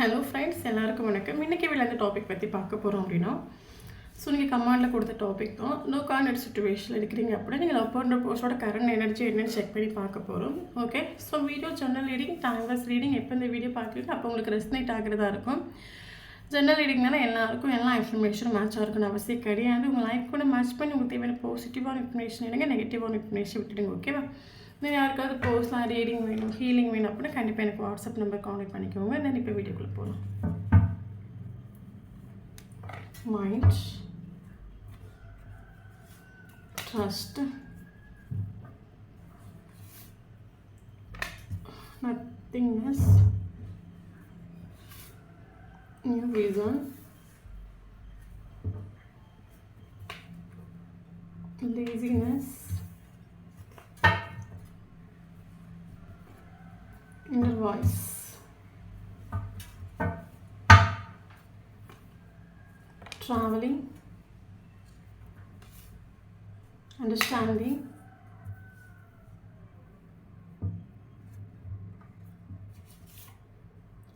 Hello friends, எல்லாருக்கும் வணக்கம். இன்றைக்கி வீடியோவில் எந்த டாபிக் பற்றி பார்க்க போகிறோம் அப்படின்னா, நீங்கள் கமாண்டில் கொடுத்த டாபிக் தான். நோ கான்டெக்ட் சிச்சுவேஷனில் இருக்கிறீங்க அப்படின்னா நீங்கள் லவ் பண்ணுற பர்சனோட கரண்ட் எனர்ஜி என்னென்னு செக் பண்ணி பார்க்க போகிறோம். Okay, video general reading, timeless reading. எப்போ இந்த வீடியோ பார்க்குறீங்க அப்போ உங்களுக்கு ரெஸ்னேட் ஆகிறதா இருக்கும். ஜெனரல் ரீடிங்னால எல்லாருக்கும் எல்லா இன்ஃபர்மேஷனும் மேட்சாக இருக்குன்னு அவசியம் கிடையாது. உங்கள் லைஃப் கூட மேட்ச் பண்ணி உங்களுக்கு தேவையான பாசிட்டிவான இன்ஃபர்மேஷன் எடுங்க, நெகட்டிவான இன்ஃபர்மேஷன் விட்டுடுங்க. ஓகேவா? நீங்கள் யாருக்காவது பர்சனலாக ரீடிங் வேணும், ஹீலிங் வேணும் அப்படின்னா கண்டிப்பாக எனக்கு வாட்ஸ்அப் நம்பர் கான்டெக்ட் பண்ணிக்கோங்க. தென் இப்போ வீடியோக்குள்ளே போகலாம். Mind, trust, nothingness, new vision, laziness, inner voice, traveling, understanding,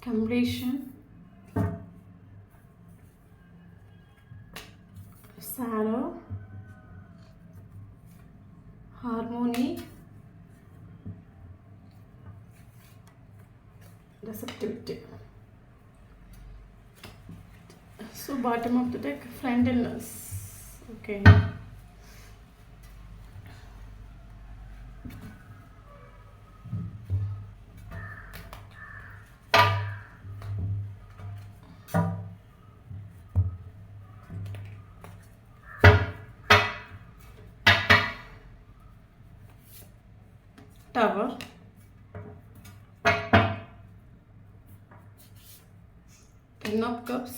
completion, sorrow, harmony, receptivity. Bottom of the deck, friendliness. Okay. Tower, Ten of Cups,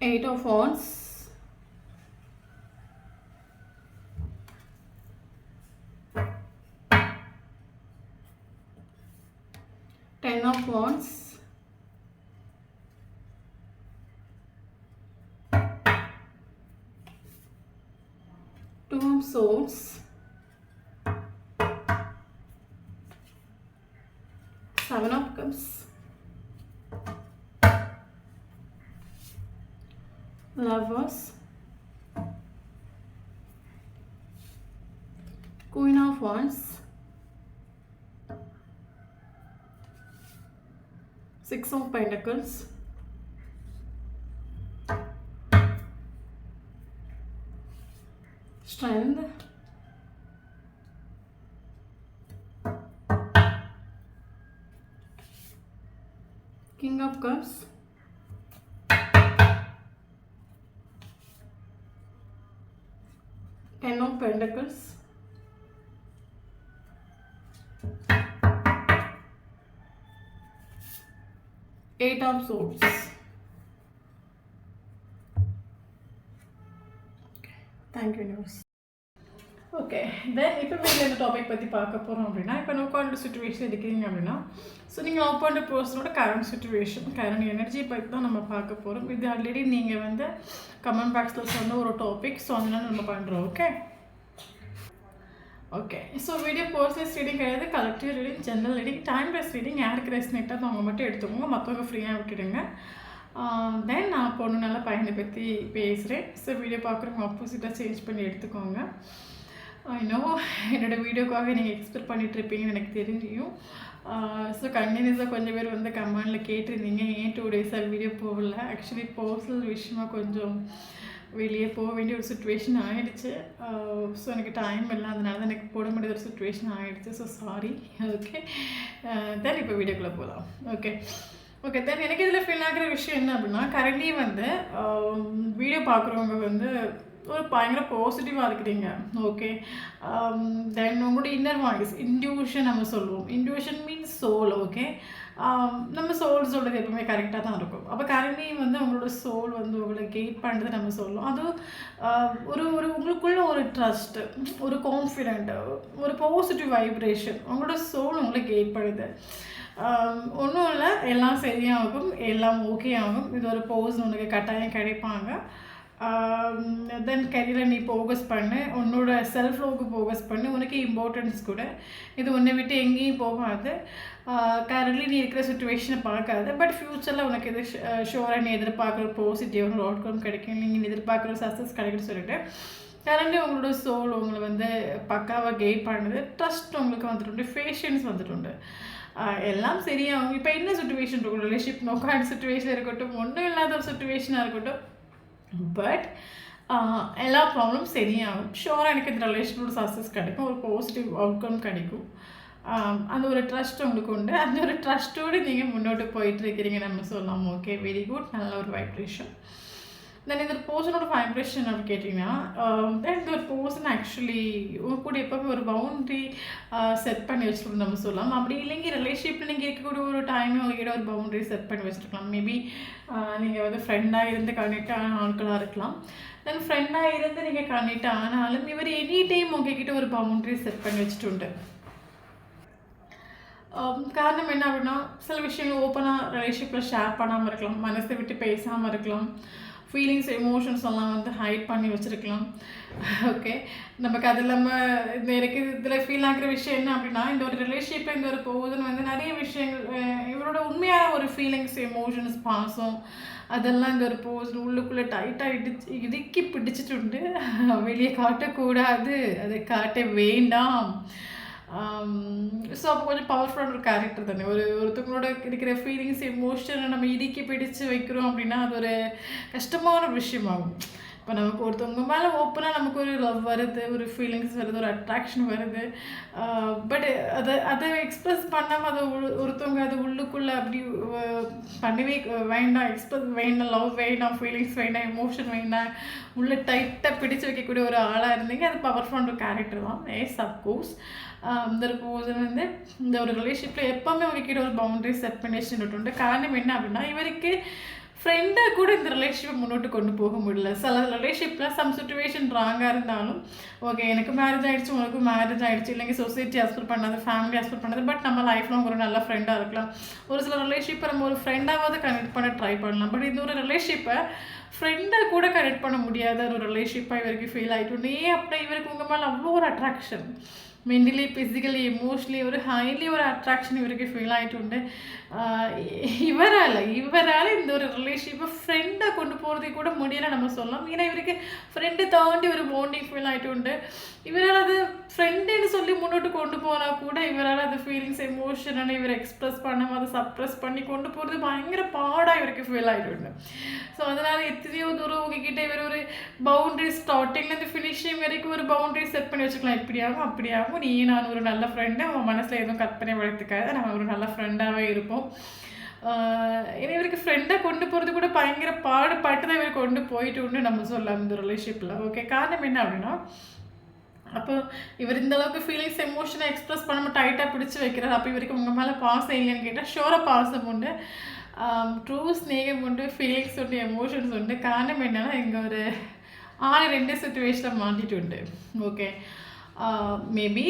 Eight of Wands, Ten of Wands, Two of Swords, Seven of Cups, Lovers, Queen of Wands, Six of Pentacles, Strength, King of Cups, Ten of Pentacles, Eight of Swords. Thank you, universe. Okay, then இப்போ வீட்டில் இந்த topic பற்றி பார்க்க போகிறோம் அப்படின்னா, இப்போ no contact situation இருக்கிறீங்க அப்படின்னா நீங்கள் லவ் பண்ணுற பர்சனோட கரண்ட் சிச்சுவேஷன், கரண்ட் எனர்ஜி பற்றி தான் நம்ம பார்க்க போகிறோம். இது ஆல்ரெடி நீங்கள் வந்து கமெண்ட் பாக்ஸில் சொன்ன ஒரு டாபிக், ஸோ அதனால நம்ம பண்ணுறோம். Okay okay video personal reading கிடையாது, collective reading, general reading, timeless reading. யாருக்கு ரெஸ்னேட்டாக அவங்க மட்டும் எடுத்துக்கோங்க, மற்றவங்க ஃப்ரீயாக விட்டுடுங்க. தென் நான் பொண்ணு நல்லா பையனை பற்றி பேசுகிறேன். வீடியோ பார்க்குறவங்க ஆப்போசிட்டாக சேஞ்ச் பண்ணி எடுத்துக்கோங்க. இன்னும் என்னோடய வீடியோக்காக நீங்கள் எக்ஸ்பெக்ட் பண்ணிகிட்ருப்பீங்கன்னு எனக்கு தெரிஞ்சியும். கண்டினியூஸாக கொஞ்சம் பேர் வந்து கமெண்டில் கேட்டிருந்தீங்க, ஏன் 2 டேஸாக வீடியோ போகல. ஆக்சுவலி பர்சனல் விஷயமாக கொஞ்சம் வெளியே போக வேண்டிய ஒரு சுச்சுவேஷன் ஆகிடுச்சு. எனக்கு டைம் இல்லை, அதனால தான் எனக்கு போட முடியாத ஒரு சுச்சுவேஷன் ஆகிடுச்சு. சாரி. ஓகே, தென் இப்போ வீடியோக்குள்ளே போகலாம். ஓகே தென் எனக்கு இதில் ஃபீல் ஆகிற விஷயம் என்ன அப்படின்னா, கரண்ட்லி வந்து வீடியோ பார்க்குறவங்க வந்து ஒரு பயங்கர பாசிட்டிவாக இருக்கிறீங்க. ஓகே, தென் உங்களோட இன்னர் வாய்ஸ், இன்ட்யூஷன் நம்ம சொல்லுவோம். Intuition means soul. ஓகே, நம்ம சோல் சொல்கிறது எப்பவுமே கரெக்டாக தான் இருக்கும். அப்போ கரண்ட்லி வந்து உங்களோட சோல் வந்து உங்களை கைட் பண்ணுறது நம்ம சொல்லுவோம். அதுவும் ஒரு ஒரு உங்களுக்குள்ள ஒரு ட்ரஸ்ட்டு, ஒரு கான்ஃபிடென்ட்டு, ஒரு பாசிட்டிவ் வைப்ரேஷன், உங்களோட சோல் உங்களை கைட் பண்ணுது. ஒன்றும் இல்லை, எல்லாம் சரியாகும், எல்லாம் ஓகே ஆகும். இது ஒரு போஸ் உனக்கு கட்டாயம் கிடைப்பாங்க. தென் கரியரில் நீ ஃபோக்கஸ் பண்ணு, உன்னோட செல்ஃப் லவ்க்கு ஃபோக்கஸ் பண்ணு, உனக்கு இம்பார்ட்டன்ஸ் கொடு. இது உன்னை விட்டு எங்கேயும் போகாது. கரண்ட்லி நீ இருக்கிற சுச்சுவேஷனை பார்க்காது, பட் ஃப்யூச்சரில் உனக்கு இது ஷோராக நீ எதிர்பார்க்குற பாசிட்டிவ் ஒரு அவுட்கம் கிடைக்கும், நீங்கள் எதிர்பார்க்குற சக்ஸஸ் கிடைக்குன்னு சொல்லிட்டு கரண்ட்லி உங்களோட சோல் உங்களை வந்து பக்காவாக கெயின் பண்ணுது. ட்ரஸ்ட் உங்களுக்கு வந்துட்டு, பேஷன்ஸ் வந்துட்டு, எல்லாம் சரியாகும். இப்போ என்ன சுச்சுவேஷன் இருக்கும், ரிலேஷன்ஷிப் நோக்கான சுச்சுவேஷன் இருக்கட்டும், ஒன்றும் இல்லாத ஒரு சுச்சுவேஷனாக இருக்கட்டும், பட் எல்லா ப்ராப்ளம் சரியாகும். ஷோராக எனக்கு இந்த ரிலேஷனோட சக்ஸஸ் கிடைக்கும், ஒரு பாசிட்டிவ் அவுட்கம் கிடைக்கும். அந்த ஒரு ட்ரஸ்ட் உங்களுக்கு உண்டு. அந்த ஒரு ட்ரஸ்ட்டோடு நீங்கள் முன்னோட்டு போயிட்டுருக்கிறீங்க நம்ம சொல்லலாம். ஓகே, வெரி குட், நல்ல ஒரு வைப்ரேஷன். தென் இந்த பர்சனோட வைப்ரேஷன் அப்படி கேட்டிங்கன்னா, தென் இந்த ஒரு பர்சன் ஆக்சுவலி உங்க கூட எப்போவுமே ஒரு பவுண்ட்ரி செட் பண்ணி வச்சுருக்கோம் நம்ம சொல்லலாம். அப்படி இல்லைங்க ரிலேஷன்ஷிப்பில் நீங்கள் இருக்கக்கூடிய ஒரு டைம் உங்ககிட்ட ஒரு பவுண்ட்ரி செட் பண்ணி வச்சுருக்கலாம். மேபி நீங்கள் வந்து ஃப்ரெண்டாக இருந்து கனெக்ட் ஆன ஆட்களாக இருக்கலாம். தென் ஃப்ரெண்டாக இருந்து நீங்கள் கனெக்ட் ஆனாலும் இவர் எனி டைம் உங்ககிட்ட ஒரு பவுண்ட்ரி செட் பண்ணி வச்சுட்டு உண்டு. காரணம் என்ன அப்படின்னா, சில விஷயங்கள் ஓப்பனாக ரிலேஷன்ஷிப்பில் ஷேர் பண்ணாமல் இருக்கலாம், மனசை விட்டு பேசாமல் இருக்கலாம், ஃபீலிங்ஸ் எமோஷன்ஸ் எல்லாம் வந்து ஹைட் பண்ணி வச்சுருக்கலாம். ஓகே, நமக்கு அது இல்லாமல் இந்த எனக்கு இதில் ஃபீல் ஆகிற விஷயம் என்ன அப்படின்னா, இந்த ஒரு ரிலேஷன்ஷிப்பில் இந்த ஒரு போகுதுன்னு வந்து நிறைய விஷயங்கள் இவரோட உண்மையான ஒரு ஃபீலிங்ஸ் எமோஷன்ஸ் பாசம் அதெல்லாம் இந்த ஒரு போஸ் உள்ளுக்குள்ளே டைட்டாக இடுக்கி பிடிச்சிட்டு உண்டு. வெளியே காட்டக்கூடாது, அதை காட்ட வேண்டாம். ஸோ அப்போ கொஞ்சம் பவர்ஃபுல்லான ஒரு கேரக்டர் தானே. ஒருத்தவங்களோட இருக்கிற ஃபீலிங்ஸ் எமோஷனை நம்ம இடுக்கி பிடிச்சு வைக்கிறோம் அப்படின்னா அது ஒரு கஷ்டமான ஒரு விஷயமாகும். இப்போ நமக்கு ஒருத்தவங்க மேலே ஓப்பனாக நமக்கு ஒரு லவ் வருது, ஒரு ஃபீலிங்ஸ் வருது, ஒரு அட்ராக்ஷன் வருது, பட் அதை எக்ஸ்ப்ரெஸ் பண்ணாமல் அதை ஒருத்தவங்க அது உள்ளுக்குள்ளே அப்படி பண்ணவே வேண்டாம், எக்ஸ்ப்ரெஸ் வேண்டாம், லவ் வேண்டாம், ஃபீலிங்ஸ் வேண்டாம், எமோஷன் வேண்டாம், உள்ளே டைட்டாக பிடிச்சு வைக்கக்கூடிய ஒரு ஆளாக இருந்தீங்க, அது பவர்ஃபுல்லான ஒரு கேரக்டர் தான். Yes, of course. இந்த ஒரு பர்சன் வந்து இந்த ஒரு ரிலேஷன்ஷிப்பில் எப்போவுமே உங்ககிட்ட ஒரு பவுண்டரி செட் பண்ணி வச்சுட்டு. காரணம் என்ன அப்படின்னா, இவருக்கு ஃப்ரெண்டாக கூட இந்த ரிலேஷன்ஷிப்பை முன்னோட்டு கொண்டு போக முடியல. சில ரிலேஷன்ஷிப்பில் சம் சுச்சுவேஷன் ராங்காக இருந்தாலும், ஓகே எனக்கு மேரேஜ் ஆகிடுச்சு, உனக்கு மேரேஜ் ஆகிடுச்சு, இல்லைங்க சொசைட்டி அக்செப்ட் பண்ணாது, ஃபேமிலி அக்செப்ட் பண்ணாது, பட் நம்ம லைஃப்பில் ஒரு நல்ல ஃப்ரெண்டாக இருக்கலாம். ஒரு சில ரிலேஷன்ஷிப்பை நம்ம ஒரு ஃப்ரெண்டாவது கனெக்ட் பண்ண ட்ரை பண்ணலாம், பட் இந்த ஒரு ரிலேஷன்ஷிப்பை ஃப்ரெண்டாக கூட கனெக்ட் பண்ண முடியாத ஒரு ரிலேஷன்ஷிப்பாக இவருக்கு ஃபீல் ஆகிட்டு. ஏன் அப்படின்னா இவருக்கு உங்கள் மேலே அவ்வளோ ஒரு அட்ராக்ஷன், மென்டலி ஃபிசிக்கலி எமோஷ்னலி ஒரு ஹைலி ஒரு அட்ராக்ஷன் இவருக்கு ஃபீல் ஆகிட்டு. இவரால் இந்த ஒரு ரிலேஷன்ஷிப்பை ஃப்ரெண்டாக கொண்டு போகிறதே கூட முடியலை நம்ம சொல்லலாம். ஏன்னா இவருக்கு ஃப்ரெண்டை தாண்டி ஒரு பாண்டிங் ஃபீல் ஆகிட்டு. இவரால் அது ஃப்ரெண்டுன்னு சொல்லி முன்னோட்டு கொண்டு போனால் கூட இவரால் அது ஃபீலிங்ஸ் எமோஷனான இவர் எக்ஸ்ப்ரெஸ் பண்ணாமல் அதை சப்ரெஸ் பண்ணி கொண்டு போகிறது பயங்கர பாடாக இவருக்கு ஃபீல் ஆகிட்டு. ஸோ அதனால் எத்தனையோ தூரம் உங்ககிட்ட இவர் ஒரு பவுண்ட்ரி ஸ்டார்டிங்லேருந்து ஃபினிஷிங் வரைக்கும் ஒரு பவுண்ட்ரி செட் பண்ணி வச்சுக்கலாம். இப்படியாகும் அப்படியாகும், நீ நான் ஒரு நல்ல ஃப்ரெண்டு, அவன் மனசில் எதுவும் கற்பனை வளர்த்துக்காது, நம்ம ஒரு நல்ல ஃப்ரெண்டாகவே இருப்போம். ஏன்னா இவருக்கு ஃப்ரெண்டாக கொண்டு போகிறது கூட பயங்கர பாடுபட்டு தான் இவர் கொண்டு போயிட்டு நம்ம சொல்லலாம் இந்த ரிலேஷன்ஷிப்பில். ஓகே, காரணம் என்ன அப்படின்னா, அப்போ இவர் இந்த அளவுக்கு ஃபீலிங்ஸ் எமோஷனை எக்ஸ்ப்ரெஸ் பண்ணாமல் டைட்டாக பிடிச்சி வைக்கிறார். அப்போ இவருக்கு உங்கள் மேலே பாசம் இல்லைன்னு கேட்டால் ஷோராக பாசம் உண்டு, ட்ரூ ஸ்நேகம் உண்டு, ஃபீலிங்ஸ் உண்டு, எமோஷன்ஸ் உண்டு. காரணம் என்னன்னா இங்கே ஒரு 2 சுச்சுவேஷனில் மாட்டிட்டு உண்டு. ஓகே, மேபி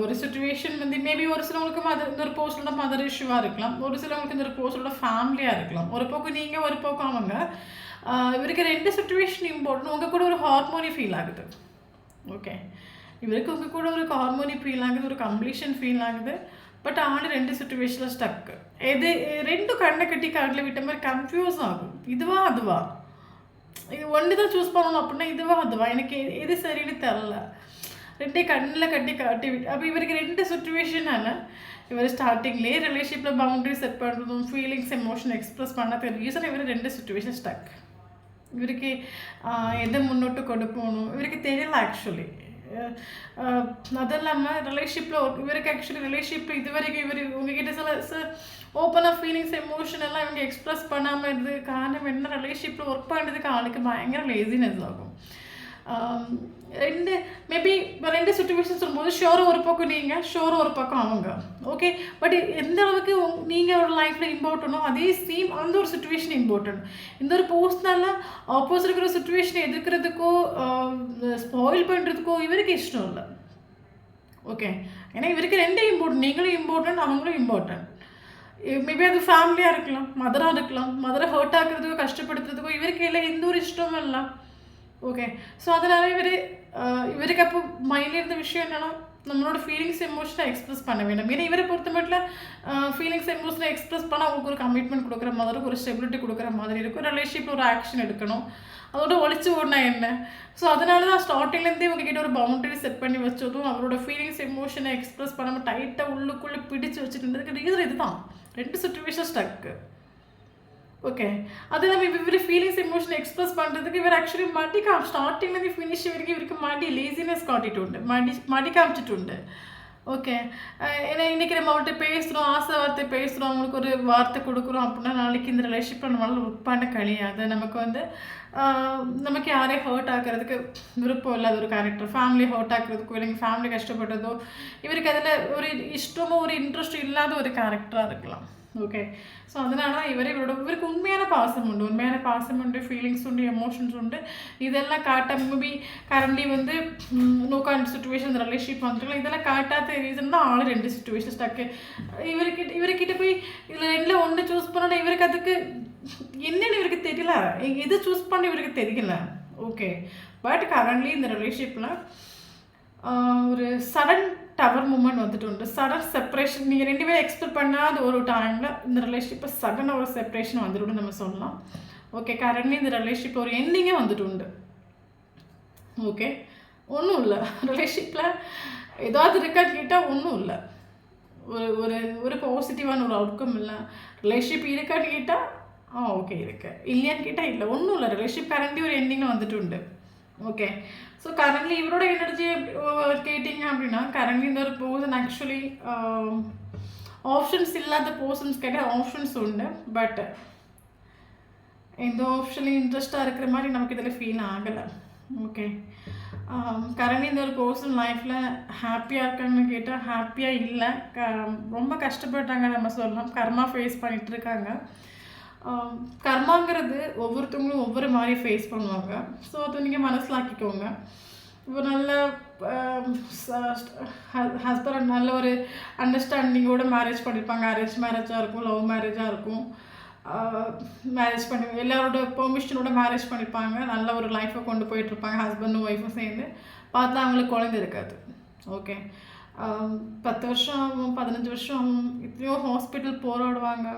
ஒரு சுச்சுவேஷன் வந்து மேபி ஒரு சிலவங்களுக்கு இந்த ஒரு போஸ்டோட மதர் இஷ்யூவாக இருக்கலாம், ஒரு சிலவங்களுக்கு இந்த ஒரு போஸ்டோட ஃபேமிலியாக இருக்கலாம். ஒரு பக்கம் நீங்கள், ஒரு பக்கம் அவங்க. இவருக்கு 2 சுச்சுவேஷன் இம்பார்ட்டன்ட். உங்கள் கூட ஒரு ஹார்மோனி ஃபீல் ஆகுது. ஓகே, இவருக்கு உங்கள் கூட ஒரு ஹார்மோனி ஃபீல் ஆகுது, ஒரு கம்ப்ளீஷன் ஃபீல் ஆகுது, பட் 2 சுச்சுவேஷனில் ஸ்டக்கு. எது 2 கண்ணை கட்டி காட்டில் விட்ட மாதிரி கன்ஃபியூஸ் ஆகும். இதுவா அதுவா, இது ஒன்று தான் சூஸ் பண்ணணும் அப்படின்னா இதுவா அதுவா, எனக்கு எது சரின்னு தெரில, 2 கண்ணில் கட்டி காட்டி விட்டு. அப்போ இவருக்கு 2 சுச்சுவேஷனால இவர் ஸ்டார்டிங்லேயே ரிலேஷன்ஷிப்பில் பவுண்டரி செட் பண்ணுறதும் ஃபீலிங்ஸ் எமோஷன் எக்ஸ்ப்ரெஸ் பண்ணாத ரீசன் இவர் 2 சுச்சுவேஷன் ஸ்டக். இவருக்கு எதை முன்னோட்டு கொண்டு போகணும் இவருக்கு தெரியல ஆக்சுவலி. அது இல்லாமல் ரிலேஷன்ஷிப்பில் இவருக்கு ஆக்சுவலி ரிலேஷன்ஷிப்பில் இது வரைக்கும் இவர் உங்ககிட்ட சில ஓப்பனாக ஃபீலிங்ஸ் எமோஷன் எல்லாம் இவங்க எக்ஸ்ப்ரெஸ் பண்ணாமல் இருந்தது. காரணம் என்ன, ரிலேஷன்ஷிப்பில் ஒர்க் பண்ணுறதுக்கு ஆளுக்கு பயங்கர லேசினஸ் ஆகும். மேபி 2 சுச்சுவேஷன் சொல்லும்போது ஷோரும் ஒரு பக்கம் நீங்கள், ஷோரும் ஒரு பக்கம் அவங்க. ஓகே, பட் எந்த அளவுக்கு நீங்கள் ஒரு லைஃப்பில் இம்பார்ட்டனோ அதே சேம் அந்த ஒரு சுச்சுவேஷன் இம்பார்ட்டன்ட். இந்த ஒரு போஸ்ட்னால ஆப்போசிட் இருக்கிற சுச்சுவேஷனை எதிர்க்கிறதுக்கோ ஸ்பாயில் பண்ணுறதுக்கோ இவருக்கு இஷ்டம் இல்லை. ஓகே, ஏன்னா இவருக்கு 2 இம்பார்ட்டன்ட், நீங்களும் இம்பார்ட்டன்ட், அவங்களும் இம்பார்ட்டன்ட். மேபி அது ஃபேமிலியாக இருக்கலாம், மதராக இருக்கலாம், மதரை ஹர்ட் ஆக்குறதுக்கோ கஷ்டப்படுத்துறதுக்கோ இவருக்கு இல்லை எந்த ஒரு இஷ்டமும் இல்லை. ஓகே. ஸோ அதனால இவருக்கு அப்போ மைண்டில் இருந்த விஷயம் என்னன்னா, நம்மளோட ஃபீலிங்ஸ் எமோஷனை எக்ஸ்பிரஸ் பண்ண வேண்டாம். ஏன்னா இவரை பொறுத்த மட்டும் ஃபீலிங்ஸ் எமோஷனை எக்ஸ்பிரஸ் பண்ணால் அவங்களுக்கு ஒரு கமிட்மெண்ட் கொடுக்குற மாதிரி இருக்கும், ஒரு ஸ்டெபிலிட்டி கொடுக்குற மாதிரி இருக்கும், ரிலேஷன்ஷிப்பில் ஒரு ஆக்ஷன் எடுக்கணும், அதோட ஒழிச்சு ஓடினா என்ன. ஸோ அதனால தான் ஸ்டார்டிங்லேருந்தே உங்ககிட்ட ஒரு பவுண்டரி செட் பண்ணி வச்சதும் அவரோட ஃபீலிங்ஸ் எமோஷனை எக்ஸ்பிரஸ் பண்ணாமல் டைட்டாக உள்ளுக்குள்ளே பிடிச்சி வச்சுட்டு ரீசன் இதுதான். 2 சுச்சுவேஷன் ஸ்டக்கு. ஓகே. அது நம்ம இவர் ஃபீலிங்ஸ் எமோஷன் எக்ஸ்பிரஸ் பண்ணுறதுக்கு இவர் ஆக்சுவலி ஸ்டார்டிங்லேருந்து ஃபினிஷ் வரைக்கும் இவருக்கு லேசினஸ் காட்டிட்டு மடி காமிச்சிட்டு. ஓகே. ஏன்னா இன்றைக்கி நம்ம அவர்கிட்ட பேசுகிறோம், ஆசை வார்த்தை பேசுகிறோம், அவங்களுக்கு ஒரு வார்த்தை கொடுக்குறோம் அப்படின்னா நாளைக்கு இந்த ரிலேஷன்ஷிப் நம்மளால ஒர்க் பண்ண கிடையாது. நமக்கு யாரையும் ஹர்ட் ஆக்கிறதுக்கு விருப்பம் இல்லாத ஒரு கேரக்டர், ஃபேமிலி ஹர்ட் ஆக்கிறதுக்கோ இல்லைங்க ஃபேமிலி கஷ்டப்பட்டதோ இவருக்கு அதில் ஒரு இஷ்டமோ ஒரு இன்ட்ரெஸ்ட் இல்லாத ஒரு கேரக்டராக இருக்கலாம். ஓகே. ஸோ அதனால தான் இவருக்கு உண்மையான பாசம் உண்டு, ஃபீலிங்ஸ் உண்டு, எமோஷன்ஸ் உண்டு. இதெல்லாம் maybe currently no con situation இந்த ரிலேஷன்ஷிப் வந்துருக்கலாம். இதெல்லாம் காட்டாத ரீசன் தான் 2 சுச்சுவேஷன் ஸ்டக்கு. இவர்கிட்ட போய் இதில் 2ல் 1 சூஸ் பண்ணோன்னா இவருக்கு அதுக்கு என்னென்னு இவருக்கு தெரியல, எது சூஸ் பண்ண இவருக்கு தெரியல. ஓகே. பட் கரண்ட்லி இந்த ரிலேஷன்ஷிப்பில் ஒரு சடன் டவர் மூமெண்ட் உண்டு, சடன் செப்பரேஷன். நீங்கள் 2 பேரும் எக்ஸ்பெக்ட் பண்ணாத ஒரு டைமில் இந்த ரிலேஷன்ஷிப்பை சடனாக ஒரு செப்பரேஷன் வந்துட்டு நம்ம சொல்லலாம். ஓகே. கரண்ட்லி இந்த ரிலேஷன்ஷிப் ஒரு எண்டிங்கே உண்டு. ஓகே. ஒன்றும் இல்லை, ரிலேஷன்ஷிப்பில் ஏதாவது இருக்கான்னு கேட்டால் ஒன்றும் இல்லை, ஒரு பாசிட்டிவான ஒரு அவுட்கம் இல்லை. ரிலேஷன்ஷிப் இருக்கான்னு கேட்டால் ஓகே இருக்கு, இல்லையான்னு கேட்டால் இல்லை, ஒன்றும் இல்லை. ரிலேஷன்ஷிப் கரண்ட்லி ஒரு எண்டிங்கில் உண்டு. ஓகே. ஸோ கரண்ட்லி இவரோட எனர்ஜி கேட்டிங்க அப்படின்னா கரண்ட்லி இந்த ஒரு பர்சன் ஆக்சுவலி ஆப்ஷன்ஸ் இல்லாத பர்சன்ஸ் கேட்டால் ஆப்ஷன்ஸ் உண்டு. பட் எந்த ஆப்ஷன்லையும் இன்ட்ரெஸ்டாக இருக்கிற மாதிரி நமக்கு இதில் ஃபீல் ஆகலை. ஓகே. கரண்ட்லி இந்த ஒரு பர்சன் லைஃப்பில் ஹாப்பியாக இருக்காங்கன்னு கேட்டால் ஹாப்பியாக இல்லை, ரொம்ப கஷ்டப்படுறாங்க நம்ம சொல்லலாம், கர்மா ஃபேஸ் பண்ணிகிட்டு இருக்காங்க. கர்மாங்கிறது ஒவ்வொருத்தவங்களும் ஒவ்வொரு மாதிரி ஃபேஸ் பண்ணுவாங்க. ஸோ அதை நீங்கள் மனசில் ஆக்கிக்கோங்க. இப்போ நல்ல ஹஸ்பண்ட் நல்ல ஒரு அண்டர்ஸ்டாண்டிங்கோடு மேரேஜ் பண்ணியிருப்பாங்க, அரேஞ்ச் மேரேஜாக இருக்கும், லவ் மேரேஜாக இருக்கும், மேரேஜ் பண்ணி எல்லாரோட பெர்மிஷனோட மேரேஜ் பண்ணியிருப்பாங்க, நல்ல ஒரு லைஃப்பை கொண்டு போயிட்டுருப்பாங்க, ஹஸ்பண்டும் ஒய்ஃபும் சேர்ந்து. பார்த்தா அவங்களுக்கு குழந்தை இருக்காது. ஓகே. 10 வருஷம் ஆகும், 15 வருஷம் ஆகும், எத்தனையோ ஹாஸ்பிட்டல் போராடுவாங்க.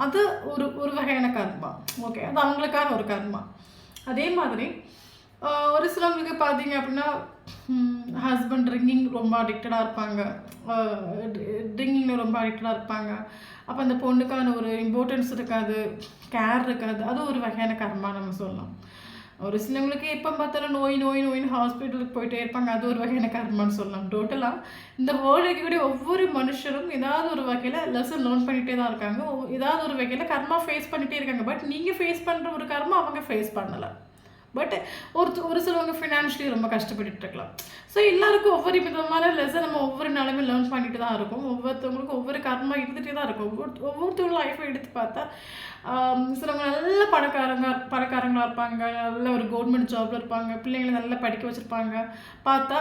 அது ஒரு வகையான கர்மா. ஓகே. அது அவங்களுக்கான ஒரு கர்மா. அதே மாதிரி ஒரு சிலவங்களுக்கு பார்த்தீங்க அப்படின்னா ஹஸ்பண்ட் ட்ரிங்கிங் ரொம்ப அடிக்டடாக இருப்பாங்க, ட்ரிங்கிங்கில் ரொம்ப அடிக்டடாக இருப்பாங்க. அப்போ அந்த பொண்ணுக்கான ஒரு இம்பார்ட்டன்ஸ் இருக்காது, கேர் இருக்காது. அது ஒரு வகையான கர்மா நம்ம சொல்லலாம். ஒரு சிலவங்களுக்கு எப்போ பார்த்தாலும் நோயின்னு ஹாஸ்பிட்டலுக்கு போயிட்டே இருப்பாங்க, அது ஒரு வகையான கர்மான்னு சொல்லலாம். டோட்டலாக இந்த வேர்ல்டு இருக்கக்கூடிய ஒவ்வொரு மனுஷரும் ஏதாவது ஒரு வகையில் லெசன் லேர்ன் பண்ணிகிட்டே தான் இருக்காங்க, ஏதாவது ஒரு வகையில் கர்மா ஃபேஸ் பண்ணிகிட்டே இருக்காங்க. பட் நீங்கள் ஃபேஸ் பண்ணுற ஒரு கர்மா அவங்க ஃபேஸ் பண்ணலை. பட் ஒரு சிலவங்க ஃபினான்ஷியலி ரொம்ப கஷ்டப்பட்டு இருக்கலாம். ஸோ எல்லாருக்கும் ஒவ்வொரு விதமான லெசன் நம்ம ஒவ்வொரு நாளுமே லேர்ன் பண்ணிட்டு தான் இருக்கும். ஒவ்வொருத்தவங்களுக்கும் ஒவ்வொரு கர்மா இருந்துகிட்டே தான் இருக்கும். ஒவ்வொருத்தவங்க லைஃப்பை எடுத்து பார்த்தா சிலவங்க நல்ல பணக்காரங்களாக இருப்பாங்க, நல்ல ஒரு கவர்மெண்ட் ஜாபில் இருப்பாங்க, பிள்ளைங்களை நல்லா படிக்க வச்சுருப்பாங்க. பார்த்தா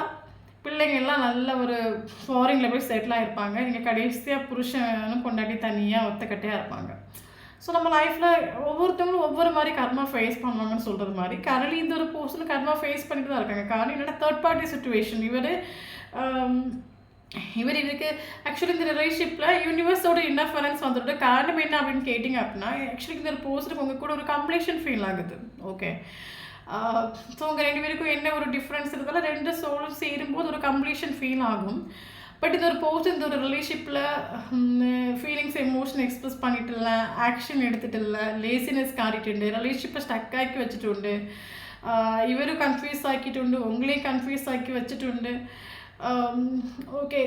பிள்ளைங்க எல்லாம் நல்ல ஒரு ஃபாரினில் போய் செட்டில் ஆகிருப்பாங்க. இங்கே கடைசியாக புருஷனும் பொண்டாட்டி தனியாக ஒத்தக்கட்டையாக இருப்பாங்க. ஸோ நம்ம லைஃப்பில் ஒவ்வொருத்தவங்களும் ஒவ்வொரு மாதிரி கர்மா ஃபேஸ் பண்ணுவாங்கன்னு சொல்கிறது மாதிரி கரண்ட்லி இந்த ஒரு பர்சன் கர்மா ஃபேஸ் பண்ணிட்டு தான் இருக்காங்க. காரணம் என்னென்னா தேர்ட் பார்ட்டி சுச்சுவேஷன். இவருக்கு ஆக்சுவலி இந்த ரிலேஷன்ஷிப்பில் யூனிவர்ஸோட இன்டர்ஃபரன்ஸ் வந்துட்டு காரணம் என்ன அப்படின்னு கேட்டிங்க அப்படின்னா ஆக்சுவலி இந்த ஒரு பர்சனுக்கு உங்கள் கூட ஒரு கம்ப்ளீஷன் ஃபீல் ஆகுது. ஓகே. ஸோ உங்கள் 2 பேருக்கும் என்ன ஒரு டிஃப்ரென்ஸ் இருந்தாலும் 2 சோலும் சேரும்போது ஒரு கம்ப்ளீஷன் ஃபீல் ஆகும். பட் இது ஒரு பர்சன் இந்த ஒரு ரிலேஷன்ஷிப்பில் ஃபீலிங்ஸ் எமோஷன் எக்ஸ்பிரஸ் பண்ணிட்டு இல்லை, ஆக்ஷன் எடுத்துகிட்டு இல்லை, லேசினஸ் காட்டிட்டு ரிலேஷன்ஷிப்பை ஸ்டக் ஆக்கி வச்சுட்டு இவரும் கன்ஃபியூஸ் ஆக்கிட்டு உங்களையும் கன்ஃபியூஸ் ஆக்கி வச்சுட்டு ஓகே.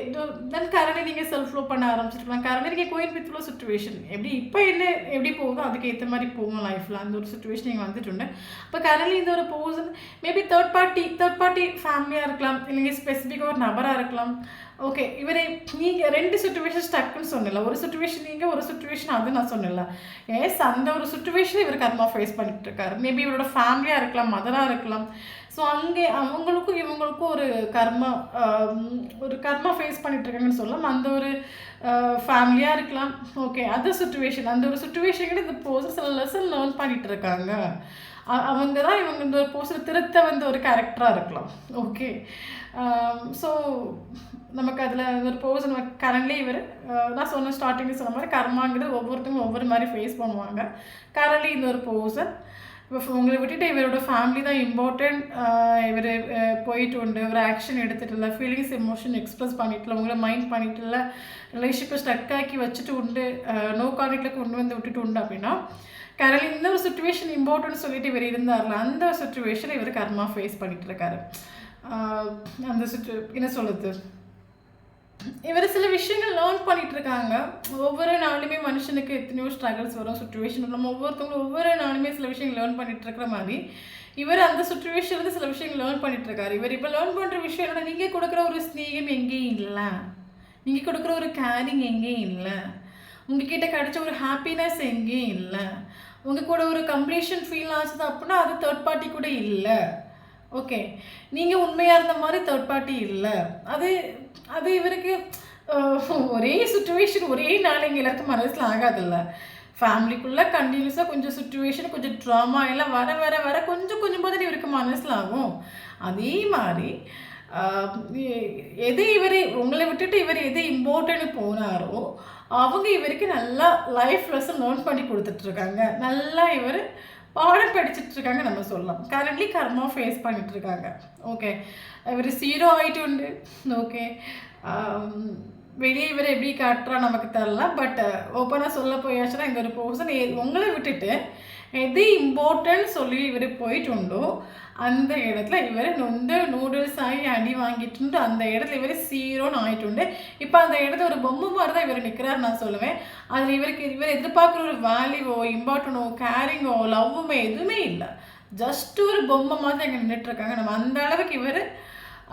தென் கரண்ட்லி நீங்கள் செல்ஃப் லவ் பண்ண ஆரம்பிச்சிருக்கலாம். கரண்ட்லி நீங்கள் கோயின் வித் ஃப்ளோ சுச்சுவேஷன் இப்போ எப்படி போகுதோ அதுக்கு ஏற்ற மாதிரி போகும் லைஃப்பில். அந்த ஒரு சுச்சுவேஷன் நீங்கள் வந்துட்டு இப்போ கரண்ட்லி இந்த ஒரு பர்சன் மேபி தேர்ட் பார்ட்டி ஃபேமிலியாக இருக்கலாம், இல்லைங்க ஸ்பெசிஃபிக்காக ஒரு நபராக இருக்கலாம். ஓகே. நீங்கள் 2 சுச்சுவேஷன் ஸ்டக்குன்னு சொன்னல, ஒரு சுச்சுவேஷன் நீங்கள், ஒரு சுச்சுவேஷன் அது நான் சொன்னல. அந்த ஒரு சுச்சுவேஷன் இவர் கர்மா ஃபேஸ் பண்ணிட்டு இருக்காரு. மேபி இவரோட ஃபேமிலியாக இருக்கலாம், மதராக இருக்கலாம். ஸோ அங்கே அவங்களுக்கும் இவங்களுக்கும் ஒரு கர்மா ஃபேஸ் பண்ணிட்டு இருக்காங்கன்னு சொல்லலாம். அந்த ஒரு ஃபேமிலியாக இருக்கலாம். ஓகே. அந்த ஒரு சுச்சுவேஷன் இந்த பர்சன் சில லெசன் லேர்ன் பண்ணிட்டு இருக்காங்க. அவங்க தான் இவங்க இந்த ஒரு போஸ்டர் திருத்த ஒரு கேரக்டராக இருக்கலாம். ஓகே. ஸோ நமக்கு அதில் ஒரு போஸ் நம்ம கரண்ட்லி இவர் நான் சொன்ன ஸ்டார்டிங்கில் சொன்ன மாதிரி கர்மாங்கிறது ஒவ்வொருத்தவங்களும் ஒவ்வொரு மாதிரி ஃபேஸ் பண்ணுவாங்க. கரண்ட்லி இந்த ஒரு போஸை இப்போ உங்களை விட்டுட்டு இவரோட ஃபேமிலி தான் இம்பார்ட்டண்ட். இவர் போயிட்டு உண்டு, ஒரு ஆக்ஷன் எடுத்துகிட்டு இல்லை, ஃபீலிங்ஸ் எமோஷன் எக்ஸ்ப்ரெஸ் பண்ணிட்டு உங்களை மைண்ட் பண்ணிட்டு இல்லை, ரிலேஷன்ஷிப்பை ஸ்டக் ஆக்கி வச்சுட்டு உண்டு, நோ கான்டெக்டில் கொண்டு வந்து விட்டுட்டு உண்டு அப்படின்னா கரண்ட்லி இந்த ஒரு சுச்சுவேஷன் இம்பார்ட்டன்ட் சொல்லிட்டு இவர் இருந்தார்ல, அந்த சுச்சுவேஷனை இவர் கர்மா ஃபேஸ் பண்ணிட்டு இருக்காரு. அந்த என்ன சொல்லுது, இவர் சில விஷயங்கள் லேர்ன் பண்ணிட்டு இருக்காங்க. ஒவ்வொரு நாளுமே மனுஷனுக்கு எத்தனையோ ஸ்ட்ரகிள்ஸ் வரும், சுச்சுவேஷன் நம்ம ஒவ்வொருத்தவங்களும் ஒவ்வொரு நாளுமே சில விஷயங்கள் லேர்ன் பண்ணிட்டு இருக்கிற மாதிரி இவர் அந்த சுச்சுவேஷன்லேருந்து சில விஷயங்கள் லேர்ன் பண்ணிட்டு இருக்காரு. இவர் இப்போ லேர்ன் பண்ணுற விஷயம் என்னன்னா, நீங்கள் கொடுக்குற ஒரு ஸ்நேகம் எங்கேயும் இல்லை, நீங்கள் கொடுக்குற ஒரு கேரிங் எங்கேயும் இல்லை, உங்ககிட்ட கிடைச்ச ஒரு ஹாப்பினஸ் எங்கேயும் இல்லை, உங்கள் கூட ஒரு கம்ப்ளீஷன் ஃபீல் ஆச்சுது அப்படின்னா அது தேர்ட் பார்ட்டி கூட இல்லை. ஓகே, நீங்கள் உண்மையாக இருந்த மாதிரி தேர்ட் பார்ட்டி இல்லை. அது அது இவருக்கு ஒரே சுச்சுவேஷன் ஒரே நாள் இங்கே எல்லாருக்கும் மனசில் ஆகாதில்ல. ஃபேமிலிக்குள்ளே கண்டினியூஸாக கொஞ்சம் சுச்சுவேஷன் கொஞ்சம் ட்ராமா எல்லாம் வர வர வர கொஞ்சம் கொஞ்சம் போது இவருக்கு மனசில் ஆகும். அதே மாதிரி எது இவர் உங்களை விட்டுட்டு இவர் எது இம்பார்ட்டன்ட் போனாரோ அவங்க இவருக்கு நல்லா லைஃப் லெசன் லேர்ன் பண்ணி கொடுத்துட்ருக்காங்க. நல்லா இவர் பாடம் படிச்சுட்ருக்காங்க நம்ம சொல்லலாம். கரண்ட்லி கர்மா ஃபேஸ் பண்ணிகிட்ருக்காங்க. ஓகே, இவர் 0 ஆகிட்டு உண்டு. ஓகே, வெளியே இவர் எப்படி காட்டுறா நமக்கு தரல. பட் ஓப்பனாக சொல்ல போயாச்சுன்னா இந்த ஒரு பர்சன் உங்களை விட்டுட்டு எது இம்பார்ட்டன்ட் சொல்லி இவர் போயிட்டு உண்டோ அந்த இடத்துல இவர் நொந்து நூடுல்ஸ் ஆகி அடி வாங்கிட்டு அந்த இடத்துல இவர் 0ன்னு ஆகிட்டு. இப்போ அந்த இடத்துல ஒரு பொம்மை மாதிரி தான் இவர் நிற்கிறார் நான் சொல்லுவேன். அதில் இவர் எதிர்பார்க்குற ஒரு வேல்யூவோ இம்பார்ட்டனோ கேரிங்கோ லவ்வுமே எதுவுமே இல்லை. ஜஸ்ட் ஒரு பொம்மை மாதிரி அங்கே நின்றுட்டுருக்காங்க. நம்ம அந்த அளவுக்கு இவர்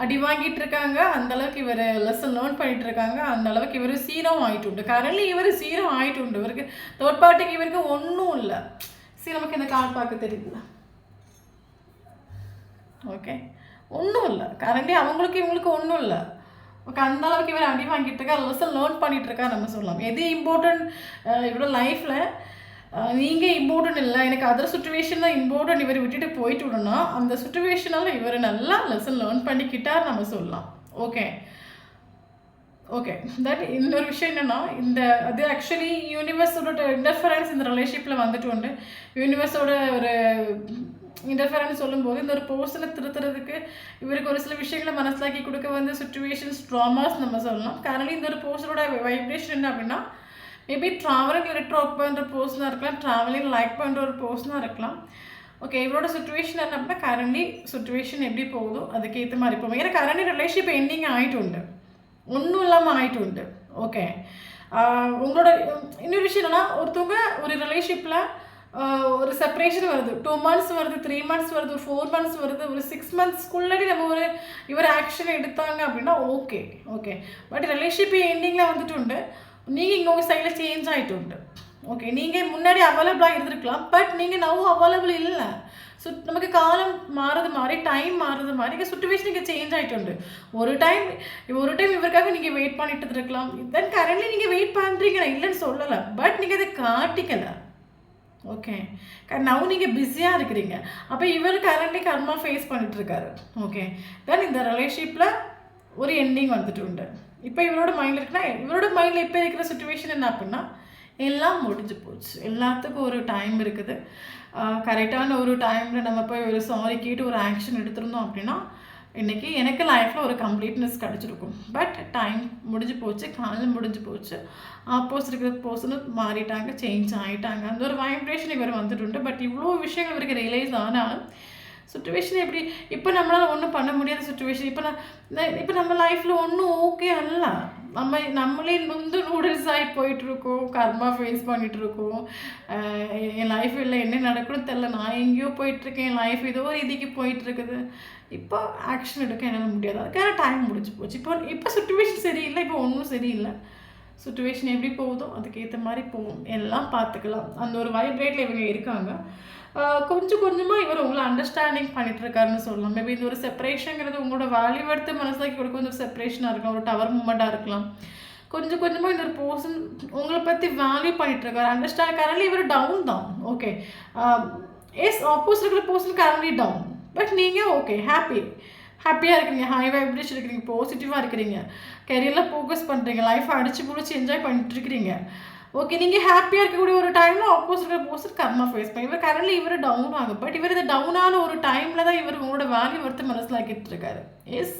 அடி வாங்கிட்டு இருக்காங்க, அந்த அளவுக்கு இவர் லெசன் லேர்ன் பண்ணிட்டு இருக்காங்க, அந்த அளவுக்கு இவர் 0 ஆகிட்டு. கரண்ட்லி இவர் 0 ஆகிட்டு. இவருக்கு தேர்ட் பார்ட்டிக்கு இவருக்கு ஒன்றும் இல்லை. சரி, நமக்கு இந்த கார்டு பார்க்க தெரியுதுல்ல. ஓகே, ஒன்றும் இல்லை. கரண்ட்லி அவங்களுக்கு இவங்களுக்கு ஒன்றும் இல்லை. ஓகே, அந்த அளவுக்கு இவர் அடி வாங்கிட்டு இருக்கா, லெசன் லேர்ன் பண்ணிட்டு இருக்கா நம்ம சொல்லலாம். எது இம்பார்ட்டன்ட் இவரோட லைஃப்பில் நீங்கள் இம்பார்ட்டன்ட் இல்லை, எனக்கு அதர் சுச்சுவேஷன் தான் இம்பார்ட்டன்ட் இவர் விட்டுட்டு போயிட்டு விடணும், அந்த சுச்சுவேஷனால் இவர் நல்லா லெசன் லேர்ன் பண்ணிக்கிட்டார் நம்ம சொல்லலாம். ஓகே ஓகே தட் இன்னொரு விஷயம் என்னென்னா, இந்த அது ஆக்சுவலி யூனிவர்ஸோட இன்டர்ஃபரன்ஸ் இந்த ரிலேஷன்ஷிப்பில் வந்துட்டு உண்டு. யூனிவர்ஸோட ஒரு இன்டர்ஃபரன்ஸ் சொல்லும்போது இந்த ஒரு பர்சனை திருத்துறதுக்கு இவருக்கு ஒரு சில விஷயங்களை மனசிலாக்கி கொடுக்க சுச்சுவேஷன்ஸ் ட்ராமாஸ் நம்ம சொல்லலாம். கரண்ட்லி இந்த ஒரு பர்சனோட வைப்ரேஷன் என்ன அப்படின்னா, மேபி ட்ராவலிங் லிட்டர் ஒர்க் பண்ணுற பர்சனாக இருக்கலாம், ட்ராவலிங் லைக் பண்ணுற ஒரு பர்சனாக இருக்கலாம். ஓகே, இவரோட சுச்சுவேஷன் என்ன அப்படின்னா, கரண்ட்லி சுச்சுவேஷன் எப்படி போகுதோ அதுக்கேற்ற மாதிரி போவோம். ஏன்னா கரண்ட்லி ரிலேஷன்ஷிப் எண்டிங் ஆகிட்டு உண்டு, ஒன்றும் இல்லாமல் ஆகிட்டு உண்டு. ஓகே, உங்களோட இன்னொரு விஷயம் என்னென்னா, ஒருத்தவங்க ஒரு ரிலேஷன்ஷிப்பில் ஒரு செப்பரேஷன் வருது, 2 months வருது, 3 months வருது, ஒரு 4 months வருது, ஒரு 6 monthsக்குள்ளே நம்ம இவர் ஆக்ஷன் எடுத்தாங்க அப்படின்னா ஓகே. ஓகே, பட் ரிலேஷன்ஷிப் எண்டிங்கில் வந்துட்டு உண்டு. நீங்கள் இங்கே உங்கள் சைடில் சேஞ்ச் ஆகிட்டு உண்டு. ஓகே, நீங்கள் முன்னாடி அவைலபிளாக இருந்திருக்கலாம், பட் நீங்கள் நவ் அவைலபிள் இல்லை. நமக்கு காலம் மாறுறது மாதிரி, டைம் மாறுறது மாதிரி இங்கே சுச்சுவேஷன் இங்கே சேஞ்ச் ஆகிட்டு உண்டு. ஒரு டைம் இவருக்காக நீங்கள் வெயிட் பண்ணிட்டு இருக்கலாம். தென் கரண்ட்லி நீங்கள் வெயிட் பண்ணுறீங்க, நான் இல்லைன்னு சொல்லலை, பட் நீங்கள் அதை காட்டிக்கலை. ஓகே, நவ் நீங்கள் பிஸியாக இருக்கிறீங்க. அப்போ இவர் கரண்ட்லி கர்மா ஃபேஸ் பண்ணிட்டுருக்காரு. ஓகே, தென் இந்த ரிலேஷன்ஷிப்பில் ஒரு எண்டிங் வந்துட்டு உண்டு. இப்போ இவரோட மைண்டில் இருக்குன்னா, இவரோட மைண்டில் இப்போ இருக்கிற சுச்சுவேஷன் என்ன அப்படின்னா, எல்லாம் முடிஞ்சு போச்சு, எல்லாத்துக்கும் ஒரு டைம் இருக்குது. கரெக்டான ஒரு டைமில் நம்ம போய் ஒரு சாரி கேட்டு ஒரு ஆக்ஷன் எடுத்திருந்தோம் அப்படின்னா இன்றைக்கி எனக்கு லைஃப்பில் ஒரு கம்ப்ளீட்னஸ் கிடச்சிருக்கும். பட் டைம் முடிஞ்சு போச்சு, காலம் முடிஞ்சு போச்சு, ஆப்போசிட் இருக்கிற பர்சனும் மாறிட்டாங்க, சேஞ்ச் ஆகிட்டாங்க, அந்த ஒரு வைப்ரேஷன் இவர் வந்துட்டு. பட் இவ்வளோ விஷயங்கள் இவருக்கு ரியலைஸ் ஆனாலும் சுச்சுவேஷன் எப்படி இப்போ நம்மளால் ஒன்றும் பண்ண முடியாத சுச்சுவேஷன். இப்போ நம்ம லைஃப்பில் ஒன்றும் ஓகே அல்ல. நம்மளே நூடுல்ஸ் ஆகி போயிட்டுருக்கோம், கர்மா ஃபேஸ் பண்ணிகிட்ருக்கோம். என் லைஃப் இல்லை, என்ன நடக்கணும்னு தெரில, நான் எங்கேயோ போயிட்டுருக்கேன், என் லைஃப் ஏதோ ஒரு இதுக்கு போயிட்டுருக்குது, இப்போ ஆக்ஷன் எடுக்க என்னால் முடியாது, அதுக்கான டைம் முடிஞ்சு போச்சு. இப்போ சுச்சுவேஷன் சரியில்லை, இப்போ ஒன்றும் சரியில்லை. சுச்சுவேஷன் எப்படி போகுதோ அதுக்கேற்ற மாதிரி போகும், எல்லாம் பார்த்துக்கலாம். அந்த ஒரு வைப்ரேட்டில் இவங்க இருக்காங்க. கொஞ்சம் கொஞ்சமாக இவர் உங்களை அண்டர்ஸ்டாண்டிங் பண்ணிகிட்ருக்காருன்னு சொல்லலாம். மேபி இந்த ஒரு செப்பரேஷனுங்கிறது உங்களோட வேல்யூ எடுத்து மனசாக்கி கொடுக்க ஒரு செப்பரேஷனாக இருக்கலாம், ஒரு டவர் மூமெண்ட்டாக இருக்கலாம். கொஞ்சம் கொஞ்சமாக இந்த ஒரு பர்சன் உங்களை பற்றி வேல்யூ பண்ணிகிட்ருக்காரு, அண்டர்ஸ்டாண்ட். கரண்ட்லி இவர் டவுன் தான். ஓகே, எஸ் ஆப்போசிட் இருக்கிற பர்சன் கரண்ட்லி டவுன். பட் நீங்கள் ஓகே ஹாப்பியாக இருக்கிறீங்க, ஹை வைப்ரேஷன் இருக்கிறீங்க, பாசிட்டிவாக இருக்கிறீங்க, கெரியரில் ஃபோக்கஸ் பண்ணுறீங்க, லைஃப்பை அடிச்சு பிடிச்சி என்ஜாய் பண்ணிட்டு இருக்கிறீங்க. ஓகே, நீங்கள் ஹாப்பியாக இருக்கக்கூடிய ஒரு டைமில் ஆப்போசிட் பர்சன் கர்மா ஃபேஸ் பண்ணி இவர் கரண்ட்லி இவர் டவுன் ஆகும். பட் இவர் இந்த டவுனான ஒரு டைமில் தான் இவர் உங்களோட வேல்யூ ஒருத்தர் மனசிலாக்கிட்டு இருக்காரு. எஸ்,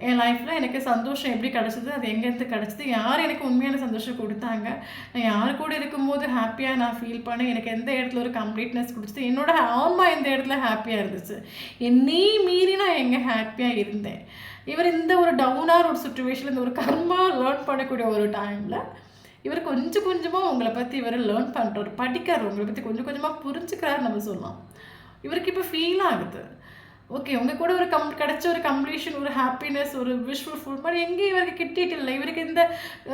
என் லைஃப்பில் எனக்கு சந்தோஷம் எப்படி கிடச்சிது, அது எங்கேருந்து கிடச்சிது, யார் எனக்கு உண்மையான சந்தோஷம் கொடுத்தாங்க, நான் யார் கூட இருக்கும்போது ஹாப்பியாக நான் ஃபீல் பண்ணேன், எனக்கு எந்த இடத்துல ஒரு கம்ப்ளீட்னஸ் கொடுத்துது, என்னோட ஆன்மா எந்த இடத்துல ஹாப்பியாக இருந்துச்சு, என்னை மீறி நான் எங்கே ஹாப்பியாக இருந்தேன். இவர் இந்த ஒரு டவுனான ஒரு சுச்சுவேஷனில் இந்த ஒரு கர்மா லேர்ன் பண்ணக்கூடிய ஒரு டைமில் இவர் கொஞ்சம் கொஞ்சமாக உங்களை பற்றி இவர் லேர்ன் பண்ணுறாரு, படிக்கிறார், உங்களை பற்றி கொஞ்சம் கொஞ்சமாக புரிஞ்சுக்கிறாரு நம்ம சொல்லலாம். இவருக்கு இப்போ ஃபீல் ஆகுது, ஓகே உங்கள் கூட ஒரு கிடச்ச ஒரு கம்ப்ளீஷன், ஒரு ஹாப்பினஸ், ஒரு விஷுவல் ஃபுல் மாதிரி எங்கேயும் இவருக்கு கிட்டிட்டு இல்லை. இவருக்கு இந்த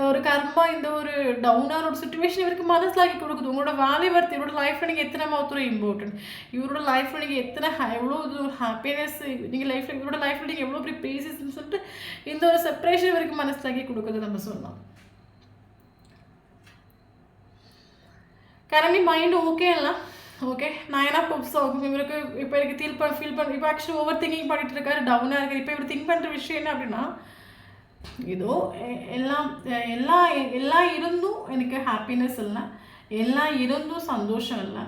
ஒரு கர்மா, இந்த ஒரு டவுனான ஒரு சுச்சுவேஷன் இவருக்கு மனசிலாக்கி கொடுக்குது. உங்களோட வேல்யூ வருது, இவரோட லைஃப்பில் நீங்கள் எத்தனை மாத்திரம் இம்பார்ட்டன்ட், இவரோட லைஃப்பில் நீங்கள் எத்தனை எவ்வளோ ஒரு ஹாப்பினஸ் நீங்கள் லைஃப்பில், இவரோட லைஃப்பில் நீங்கள் எவ்வளோ பெரிய பேசிஸ்ன்னு சொல்லிட்டு இந்த ஒரு செப்பரேஷன் இவருக்கு மனசிலாக்கி கொடுக்குது நம்ம சொல்லலாம். கரண்ட்லி மைண்டு ஓகே இல்லை, ஓகே 9 ஆகும் இவருக்கு. இப்போ எனக்கு ஃபீல் பண்ண இப்போ ஆக்சுவலி ஓவர் திங்கிங் பண்ணிட்டு இருக்காரு, டவுனாக இருக்காரு. இப்போ இவர் திங்க் பண்ணுற விஷயம் என்ன அப்படின்னா, ஏதோ எல்லாம் எல்லாம் எல்லாம் இருந்தும் எனக்கு ஹாப்பினஸ் இல்லை, எல்லாம் இருந்தும் சந்தோஷம் இல்லை,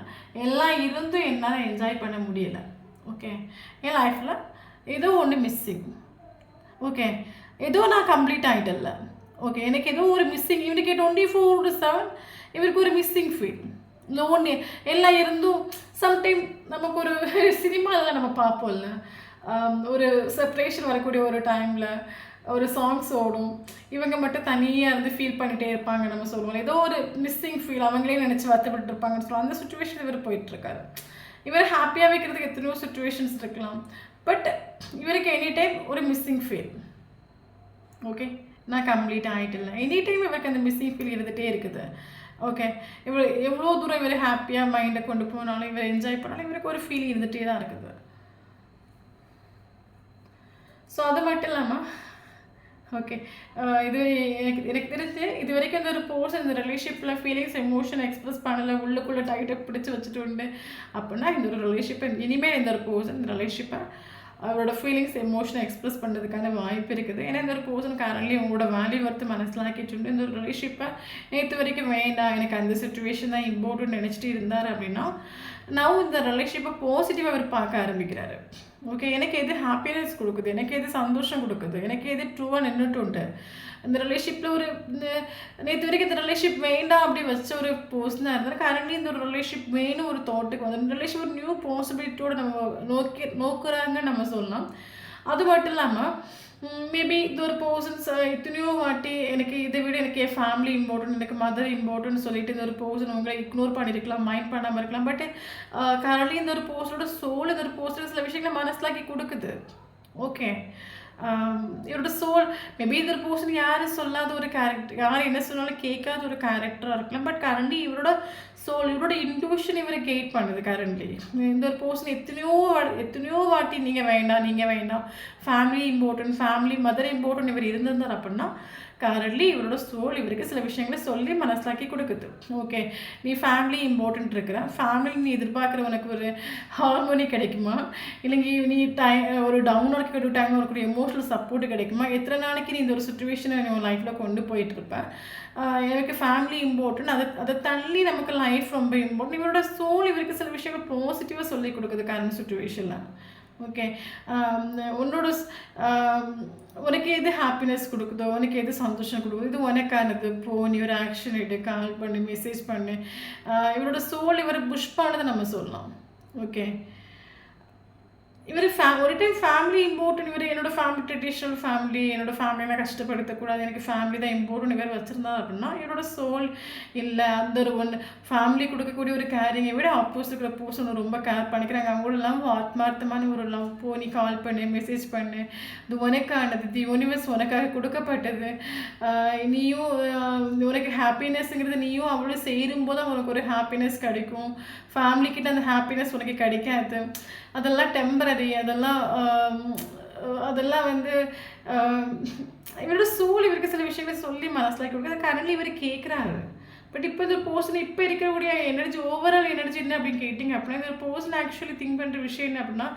எல்லாம் இருந்தும் என்னால் என்ஜாய் பண்ண முடியலை. ஓகே, என் லைஃப்பில் ஏதோ ஒன்று மிஸ்ஸிங். ஓகே, ஏதோ நான் கம்ப்ளீட் ஆகிட்டல. ஓகே, எனக்கு ஏதோ ஒரு மிஸ்ஸிங். இவனுக்கு 24/7 இவருக்கு ஒரு மிஸ்ஸிங் ஃபீல், லோன் எல்லாம் இருந்தும். சம்டைம் நமக்கு ஒரு சினிமாவில் நம்ம பார்ப்போம்ல, ஒரு செப்பரேஷன் வரக்கூடிய ஒரு டைமில் ஒரு சாங்ஸ் ஓடும், இவங்க மட்டும் தனியாக இருந்து ஃபீல் பண்ணிகிட்டே இருப்பாங்க நம்ம சொல்லுவோம். ஏதோ ஒரு மிஸ்ஸிங் ஃபீல் அவங்களே நினச்சி வருத்தப்பட்டு இருப்பாங்கன்னு சொல்லுவோம். அந்த சுச்சுவேஷன் இவர் போயிட்டுருக்காரு. இவர் ஹாப்பியாக வைக்கிறதுக்கு எத்தனையோ சுச்சுவேஷன்ஸ் இருக்கலாம், பட் இவருக்கு எனி டைம் ஒரு மிஸ்ஸிங் ஃபீல். ஓகே, நான் கம்ப்ளீட் ஆகிட்டில்லை, எனி டைம் இவருக்கு அந்த மிஸ்ஸிங் ஃபீல் இருந்துகிட்டே இருக்குது. ஓகே, இவர் எவ்வளோ தூரம் இவர் ஹாப்பியாக மைண்டை கொண்டு போனாலும், இவர் என்ஜாய் பண்ணாலும் இவருக்கு ஒரு ஃபீல் இருந்துகிட்டே தான் இருக்குது. ஸோ அது மட்டும் இல்லாமல் ஓகே, இது எனக்கு தெரிஞ்சு இது வரைக்கும் இந்த ஒரு பர்சன் இந்த ரிலேஷன்ஷிப்பில் ஃபீலிங்ஸ் எமோஷன் எக்ஸ்ப்ரெஸ் பண்ணலை, உள்ளுக்குள்ளே டைட்டாக பிடிச்சி வச்சுட்டு உண்டு அப்படின்னா, இந்த ஒரு ரிலேஷன்ஷிப்பை இனிமேல் இந்த ஒரு பர்சன் இந்த ரிலேஷன்ஷிப்பை அவரோட ஃபீலிங்ஸ் எமோஷனை எக்ஸ்ப்ரெஸ் பண்ணுறதுக்கான வாய்ப்பு இருக்குது. ஏன்னா இந்த ஒரு பர்சன் கரண்ட்லி உங்களோட வேல்யூ ஒர்த்து மனசிலாக்கிட்டு இந்த ஒரு ரிலேஷன்ஷிப்பை நேற்று வரைக்கும் வேண்டாம், எனக்கு அந்த சுச்சுவேஷன் தான் இம்பார்ட்டன்ட் நினச்சிட்டு இருந்தார் அப்படின்னா, நான் இந்த ரிலேஷன்ஷிப்பை பாசிட்டிவாக அவர் பார்க்க ஆரம்பிக்கிறாரு. ஓகே, எனக்கு எது ஹாப்பினஸ் கொடுக்குது, எனக்கு எது சந்தோஷம் கொடுக்குது, எனக்கு எது ட்ரூவாக நின்றுட்டு உண்டு, இந்த ரிலேஷன்ஷிப்பில் ஒரு நேற்று வரைக்கும் இந்த ரிலேஷன்ஷிப் வேண்டாம் அப்படி வச்ச ஒரு பர்சனாக இருந்தால் கரண்ட்லி இந்த ஒரு ரிலேஷன்ஷிப் வேணும் ஒரு தாட்டுக்கு வந்து இந்த ரிலேஷன்ஷிப் ஒரு நியூ பாசிபிலிட்டியோடு நம்ம நோக்குறாங்கன்னு நம்ம சொல்லலாம். அது மட்டும் இல்லாமல் மேபி இது ஒரு பர்சன்ஸ் எத்தனையோ வாட்டி எனக்கு இதை விட எனக்கு என் ஃபேமிலி இம்பார்ட்டன்ட், எனக்கு மதர் இம்பார்ட்டன்ட் சொல்லிட்டு இந்த ஒரு பர்சன் உங்களை இக்னோர் பண்ணியிருக்கலாம், மைண்ட் பண்ணாமல் இருக்கலாம். பட் கரண்ட்லி இந்த ஒரு பர்சனோட சோல் இந்த ஒரு பர்சன் சில விஷயங்களை மனசிலாக்கி கொடுக்குது. ஓகே, இவரோட சோல் மேபி இந்த ஒரு பர்சன் யாரும் சொல்லாத ஒரு கேரக்டர், யார் என்ன சொன்னாலும் கேட்காத ஒரு கேரக்டராக இருக்கலாம். பட் கரண்ட்லி இவரோட சோல் இவரோட இன்ட்யூஷன் இவரை கெயிட் பண்ணுது. கரண்ட்லி இந்த ஒரு பர்சன் எத்தனையோ வாட்டி நீங்கள் வேண்டாம் family important, family mother important இவர் இருந்திருந்தார் அப்படின்னா, கரண்ட்லி இவரோட சோல் இவருக்கு சில விஷயங்களை சொல்லி மனசிலாக்கி கொடுக்குது. ஓகே, நீ ஃபேமிலி இம்பார்ட்டன்ட் இருக்கிற, ஃபேமிலி நீ எதிர்பார்க்குற உனக்கு ஒரு ஹார்மோனி கிடைக்குமா, இல்லைங்க நீ ஒரு டவுனாக இருக்கக்கூடிய டைம் இருக்கக்கூடிய எமோஷனல் சப்போர்ட் கிடைக்குமா, எத்தனை நாளைக்கு நீ இந்த ஒரு சுச்சுவேஷனை நீ உன் லைஃப்பில் கொண்டு போயிட்டுருப்பேன், எனக்கு ஃபேமிலி இம்பார்ட்டன்ட், அதை தள்ளி நமக்கு லைஃப் ரொம்ப இம்பார்ட்டன்ட். இவரோட சோல் இவருக்கு சில விஷயங்கள் பாசிட்டிவாக சொல்லி கொடுக்குது கரண்ட் சுச்சுவேஷனில். ஓகே, உன்னோட உனக்கு எது ஹாப்பினஸ் கொடுக்குதோ, உனக்கு எது சந்தோஷம் கொடுக்குதோ, இது உனக்கானது, நீ ஒரு ஆக்ஷன் எடு, கால் பண்ணு, மெசேஜ் பண்ணு. இவரோட சோல் இவரை புஷ் பண்ணதை நம்ம சொல்லலாம். ஓகே, இவர் ஒரு டைம் ஃபேமிலி இம்பார்ட்டன்ட், இவர் என்னோட ஃபேமிலி ட்ரெடிஷ்னல் ஃபேமிலி, என்னோட ஃபேமிலியை நான் கஷ்டப்படுத்தக்கூடாது, எனக்கு ஃபேமிலி தான் இம்பார்ட்டன்ட் இவர் வச்சுருந்தா அப்படின்னா, இவரோட சோல் இல்லை அந்த ஒரு ஃபேமிலி கொடுக்கக்கூடிய ஒரு கேரிங்கை விட ஆப்போசிட் இருக்கிற பர்சன் ரொம்ப கேர் பண்ணிக்கிறாங்க. அவங்களோட லவ் ஆத்மார்த்தமான ஒரு லவ். நீ கால் பண்ணு, மெசேஜ் பண்ணு, இது உனக்கானது, தி யூனிவர்ஸ் உனக்காக கொடுக்கப்பட்டது, நீயும் உனக்கு ஹாப்பினஸ்ங்கிறது நீயும் அவ்வளோ சேரும்போது உனக்கு ஒரு ஹாப்பினஸ் கிடைக்கும். ஃபேமிலிக்கிட்ட அந்த ஹாப்பினஸ் உனக்கு கிடைக்காது, அதெல்லாம் டெம்பரரி, அதெல்லாம் வந்து இவரோட சோல் இவருக்கு சில விஷயங்களை சொல்லி மனசிலாக்கி கொடுக்குது. கரண்ட்லி இவர் கேட்குறாரு, பட் இப்போ இந்த பர்சன் இப்போ இருக்கக்கூடிய எனர்ஜி ஓவரால் எனர்ஜி என்ன அப்படின்னு கேட்டிங்க அப்படின்னா, இந்த பர்சன் ஆக்சுவலி திங்க் பண்ணுற விஷயம் என்ன அப்படின்னா,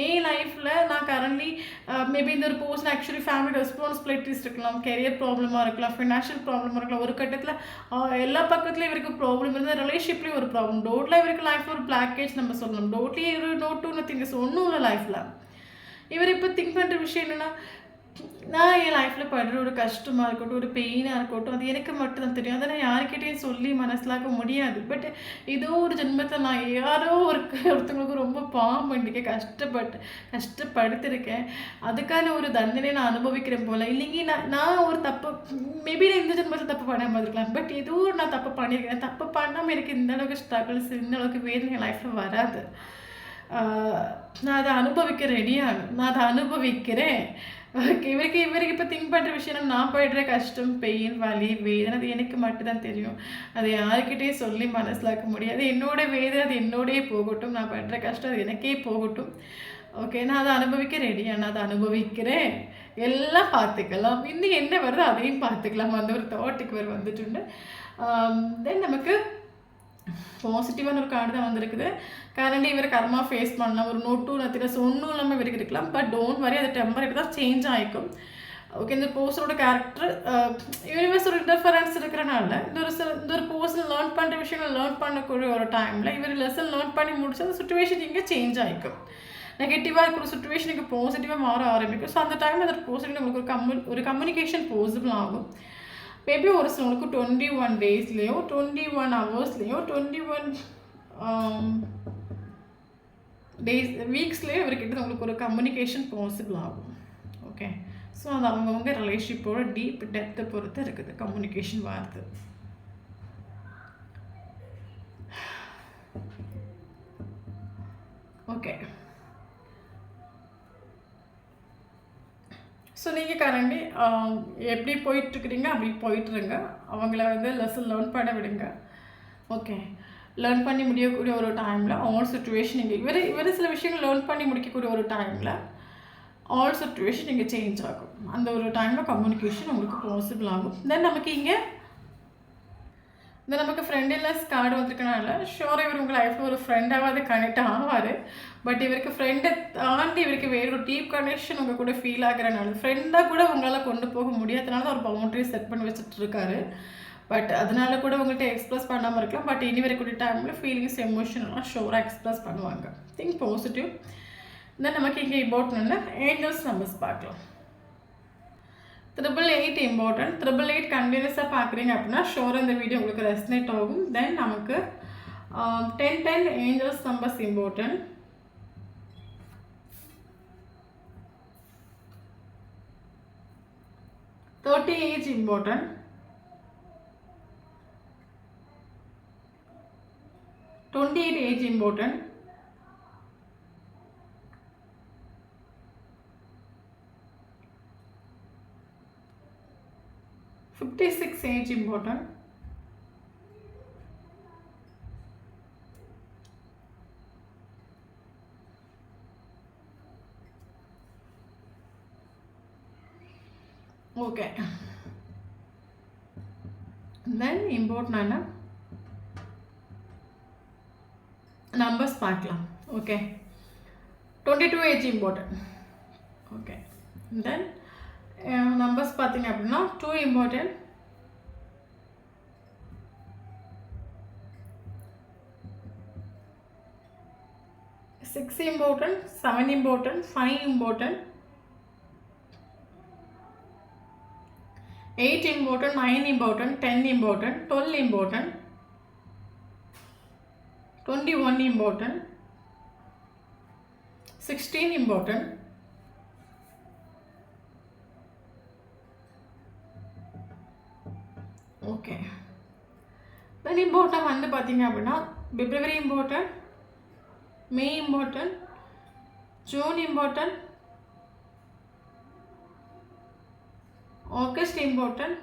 என் லைஃப்பில் நான் கரண்ட்லி மேபி இந்த ஒரு பர்சன் ஆக்சுவலி ஃபேமிலி ரெஸ்பான்சிபிலிட்டிஸ் இருக்கலாம், கெரியர் ப்ராப்ளமாக இருக்கலாம், ஃபினான்ஷியல் ப்ராப்ளமாக இருக்கலாம். ஒரு கட்டத்தில் எல்லா பக்கத்துலேயும் இவருக்கு ப்ராப்ளம் இருந்தால் ரிலேஷன்ஷிப்லேயும் ஒரு ப்ராப்ளம். டோட்டில் இவருக்கு லைஃப்பில் ஒரு பிளாக்கேஜ் நம்ம சொல்லலாம். டோட்லி ஒரு நோட்டு ஒன்று திங்ஸ் ஒன்றும் இல்லை லைஃப்பில். இவர் இப்போ திங்க் பண்ணுற விஷயம் என்னென்னா, நான் என் லைஃப்பில் படுற ஒரு கஷ்டமாக இருக்கட்டும், ஒரு பெயினாக இருக்கட்டும், அது எனக்கு மட்டும்தான் தெரியும். அதை நான் யாருக்கிட்டையும் சொல்லி மனசிலாக்க முடியாது. பட் ஏதோ ஒரு ஜென்மத்தில் நான் யாரோ ஒருத்தவங்களுக்கு ரொம்ப பாவம் பண்ணிக்க கஷ்டப்படுத்திருக்கேன். அதுக்கான ஒரு தண்டனை நான் அனுபவிக்கிறேன் போல். இல்லைங்க நான் ஒரு தப்பு மேபி நான் இந்த ஜென்மத்தில் தப்பு பண்ணாமல் இருக்கலாம். பட் ஏதோ நான் தப்பு பண்ணியிருக்கேன். தப்பு பண்ணாமல் எனக்கு இந்த அளவுக்கு ஸ்ட்ரகிள்ஸ், இந்த அளவுக்கு வேதனை என் லைஃப்பில் வராது. நான் அதை அனுபவிக்க ரெடியாகும். நான் அதை அனுபவிக்கிறேன். ஓகே, இவருக்கு இப்போ திங்க் பண்ணுற விஷயம், நான் படுற கஷ்டம், பெயின், வலி, வேதனை அது எனக்கு மட்டும்தான் தெரியும். அதை யாருக்கிட்டே சொல்லி மனசிலாக்க முடியாது. என்னோட வேதனை அது என்னோடயே போகட்டும். நான் படுற கஷ்டம் அது எனக்கே போகட்டும். ஓகே, நான் அதை அனுபவிக்க ரெடியாக, நான் அதை அனுபவிக்கிறேன். எல்லாம் பார்த்துக்கலாம். இன்னும் என்ன வருதோ அதையும் பார்த்துக்கலாம். அந்த ஒரு தாட்டுக்கு வந்துட்டு தென் நமக்கு பாசிட்டிவான ஒரு கார்டு தான் வந்திருக்குது. கரண்ட்லி இவர் கர்மா ஃபேஸ் பண்ணலாம். ஒரு நோட்டு நத்திரஸ் ஒன்றும் இல்லாமல் இவருக்கு இருக்கலாம். பட் டோன்ட் வரி, அது டெம்பரரி தான், சேஞ்ச் ஆகிக்கும். ஓகே, இந்த பர்சனோட கேரக்டர் யூனிவர்ஸோட இன்டர்ஃபரன்ஸ் இருக்கிறனால இந்த ஒரு பர்சன் லேர்ன் பண்ணுற விஷயங்கள் லேர்ன் பண்ணக்கூடிய ஒரு டைமில் இவர் லெசன் லேர்ன் பண்ணி முடிச்சு அந்த சுச்சுவேஷன் இங்கே சேஞ்ச் ஆகிக்கும். நெகட்டிவாக இருக்கிற சுச்சுவேஷன் இங்கே பாசிட்டிவாக மாற ஆரம்பிக்கும். ஸோ அந்த டைம் அந்த பர்சனுக்கு உங்களுக்கு ஒரு கம்யூனிகேஷன் பாசிபிள் ஆகும். மேபி ஒரு சிலவங்களுக்கு 21 டேஸ்லேயோ 21 ஹவர்ஸ்லேயோ 21 வீக்ஸ்லேயோ இவர்கிட்ட உங்களுக்கு ஒரு கம்யூனிகேஷன் பாசிபிள் ஆகும். ஓகே, ஸோ அது அவங்கவுங்க ரிலேஷன்ஷிப்போட டீப் டெப்த்தை பொறுத்து இருக்குது கம்யூனிகேஷன் வார்த்தை. ஓகே, ஸோ நீங்கள் கரண்டி எப்படி போயிட்டுருக்குறீங்க அப்படி போயிட்டுருங்க. அவங்கள லெசன் லேர்ன் பண்ண விடுங்க. ஓகே, லேர்ன் பண்ணி முடியக்கூடிய ஒரு டைமில் ஆல் சுச்சுவேஷன் இவர் சில விஷயங்கள் லேர்ன் பண்ணி முடிக்கக்கூடிய ஒரு டைமில் ஆல் சுச்சுவேஷன் இங்கே சேஞ்ச் ஆகும். அந்த ஒரு டைமில் கம்யூனிகேஷன் உங்களுக்கு பாசிபிள் ஆகும். தென் நமக்கு ஃப்ரெண்ட்லெஸ் கார்டு வந்திருக்கனால ஷோராக இவர் உங்கள் லைஃப்பில் ஒரு ஃப்ரெண்டாவது கனெக்ட் ஆவார். பட் இவருக்கு ஃப்ரெண்டை தாண்டி இவருக்கு வேறு ஒரு டீப் கனெக்ஷன் உங்கள் கூட ஃபீல் ஆகிறனால ஃப்ரெண்டாக கூட உங்களால் கொண்டு போக முடியாதனால தான் ஒரு பவுண்டரி செட் பண்ணி வச்சுட்ருக்காரு. பட் அதனால கூட உங்கள்கிட்ட எக்ஸ்ப்ரெஸ் பண்ணாமல் இருக்கலாம். பட் இனி வரக்கூடிய டைமில் ஃபீலிங்ஸ் எமோஷனெலாம் ஷோராக எக்ஸ்ப்ரெஸ் பண்ணுவாங்க. Think positive. தென் நமக்கு இங்கே இம்பார்ட்டன்ட்னா ஏஞ்சல்ஸ் நம்பர்ஸ் பார்க்கலாம். 888 இம்பார்ட்டன்ட். 888 கண்டினியூஸாக பார்க்குறீங்க அப்படின்னா ஷோராக இந்த வீடியோ உங்களுக்கு ரெஸ்னேட் ஆகும். தென் நமக்கு 1010 angels numbers important. 30 age important. 28 age important. 56 age important. 'Okay'. Then important numbers பார்க்கலாம். Okay. 22 age important. Okay. Then numbers பார்த்தீங்க அப்படின்னா 2 important. 6 important, 7 important, 5 important, 8 important, 9 important, 10 important, 12 important, 21 important, 16 important, 'Okay'. Then important வந்து பார்த்தீங்க அப்படின்னா February important, May important, June important, August important,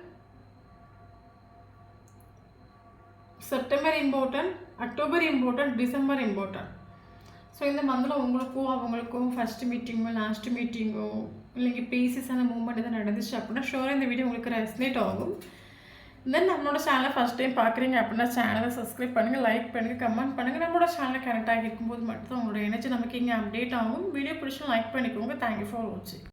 September important, October important, December important. So இந்த மந்தில் உங்களுக்கும் அவங்களுக்கும் first மீட்டிங்கோ last மீட்டிங்கோ இல்லைங்க பேசிஸான மூமெண்ட் எதாவது நடந்துச்சு அப்படின்னா ஷோராக இந்த வீடியோ உங்களுக்கு ரெஸ்னேட் ஆகும். தென் நம்மளோட சேனலை ஃபஸ்ட் டைம் பார்க்குறீங்க அப்படின்னா சேனலை சப்ஸ்கிரைப் பண்ணுங்கள், லைக் பண்ணுங்கள், கமெண்ட் பண்ணுங்கள். நம்மளோட சேனலை கனெக்ட் ஆகியிருக்கும்போது மட்டும் தான் உங்களோட எனர்ஜி நமக்கு இங்கே அப்டேட் ஆகும். வீடியோ பிடிச்சும் லைக் பண்ணிக்கோங்க. தேங்க்யூ ஃபார் வாட்சிங்.